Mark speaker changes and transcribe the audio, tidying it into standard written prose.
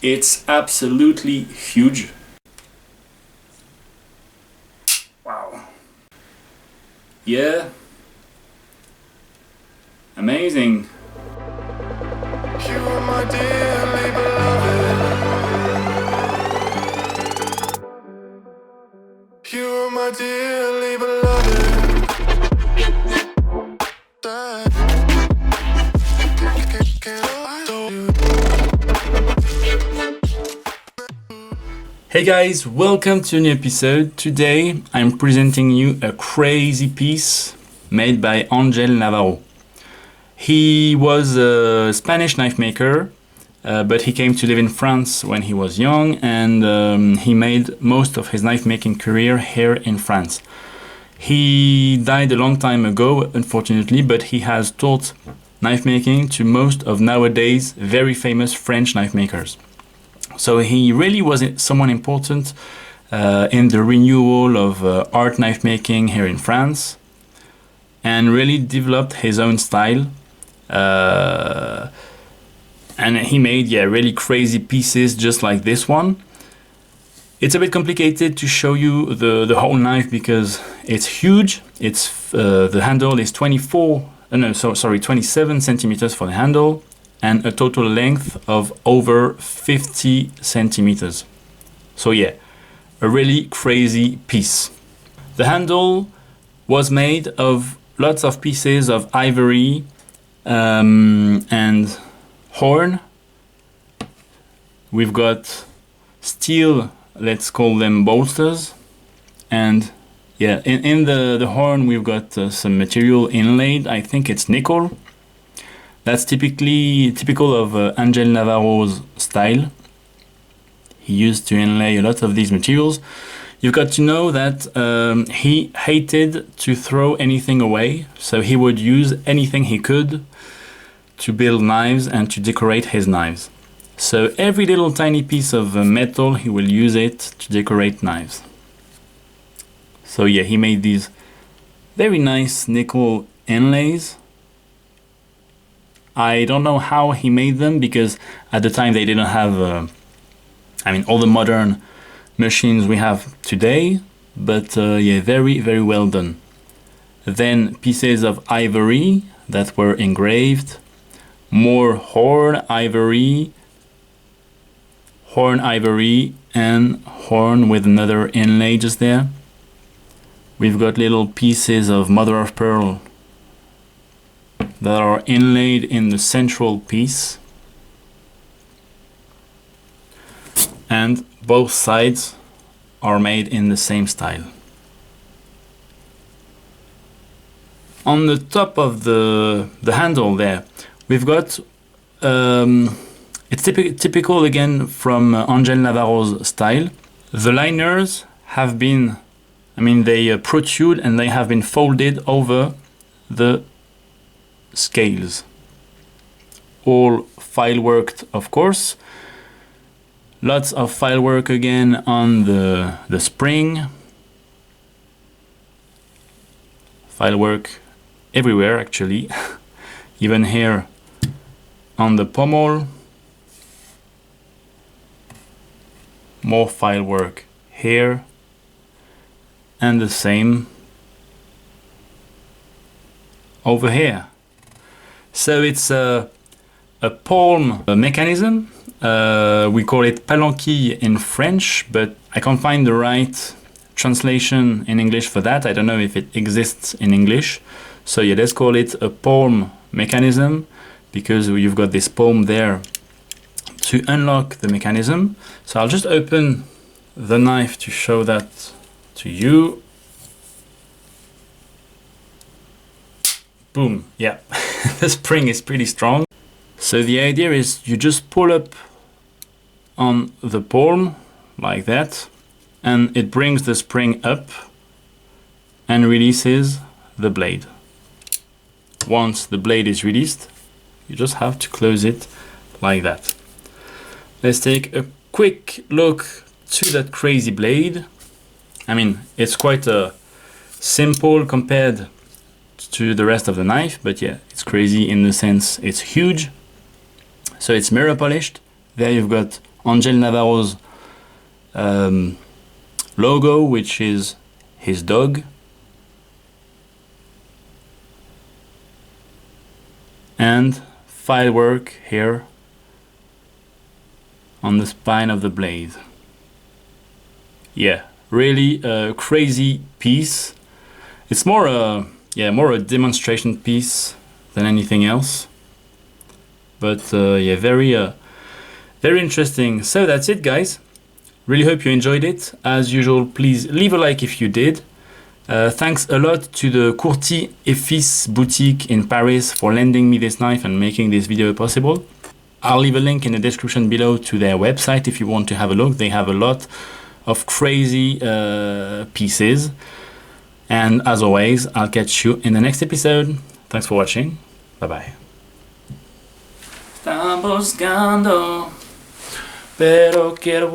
Speaker 1: It's absolutely huge. Wow. Yeah. Amazing.
Speaker 2: You are my dearly beloved. You are my dearly beloved.
Speaker 1: Hey guys, welcome to a new episode. Today I'm presenting you a crazy piece made by Angel Navarro. He was a Spanish knife maker, but he came to live in France when he was young, and he made most of his knife making career here in France. He died a long time ago, unfortunately, but he has taught knife making to most of nowadays very famous French knife makers. So he really was someone important in the renewal of art knife making here in France, and really developed his own style. And he made really crazy pieces just like this one. It's a bit complicated to show you the whole knife because it's huge. It's the handle is 27 centimeters for the handle, and a total length of over 50 centimeters. So yeah, a really crazy piece. The handle was made of lots of pieces of ivory and horn. We've got steel, let's call them bolsters, and yeah, in the horn we've got some material inlaid. I think it's nickel. That's typical of Angel Navarro's style. He used to inlay a lot of these materials. You've got to know that he hated to throw anything away, so he would use anything he could to build knives and to decorate his knives. So every little tiny piece of metal, he will use it to decorate knives. So yeah, he made these very nice nickel inlays. I don't know how he made them because at the time they didn't have, all the modern machines we have today, but yeah, very, very well done. Then pieces of ivory that were engraved, more horn ivory, and horn with another inlay just there. We've got little pieces of mother of pearl that are inlaid in the central piece, and both sides are made in the same style. On the top of the handle there, we've got it's typical again from Angel Navarro's style. The liners have been, they protrude and they have been folded over the scales. All file worked, of course. Lots of file work again on the spring. File work everywhere actually. Even here on the pommel. More file work here. And the same over here. So it's a palm mechanism. We call it palanquille in French, but I can't find the right translation in English for that. I don't know if it exists in English. So yeah, let's call it a palm mechanism because you've got this palm there to unlock the mechanism. So I'll just open the knife to show that to you. Boom, yeah, the spring is pretty strong. So the idea is you just pull up on the palm like that, and it brings the spring up and releases the blade. Once the blade is released, you just have to close it like that. Let's take a quick look to that crazy blade. It's quite simple compared to the rest of the knife, but yeah, it's crazy in the sense it's huge. So it's mirror polished. There you've got Angel Navarro's logo, which is his dog, and firework here on the spine of the blade. Yeah, really a crazy piece. It's more a demonstration piece than anything else. But yeah, very interesting. So that's it, guys. Really hope you enjoyed it. As usual, please leave a like if you did. Thanks a lot to the Courtier et Fils boutique in Paris for lending me this knife and making this video possible. I'll leave a link in the description below to their website if you want to have a look. They have a lot of crazy pieces. And as always, I'll catch you in the next episode. Thanks for watching. Bye-bye. Están buscando, pero quiero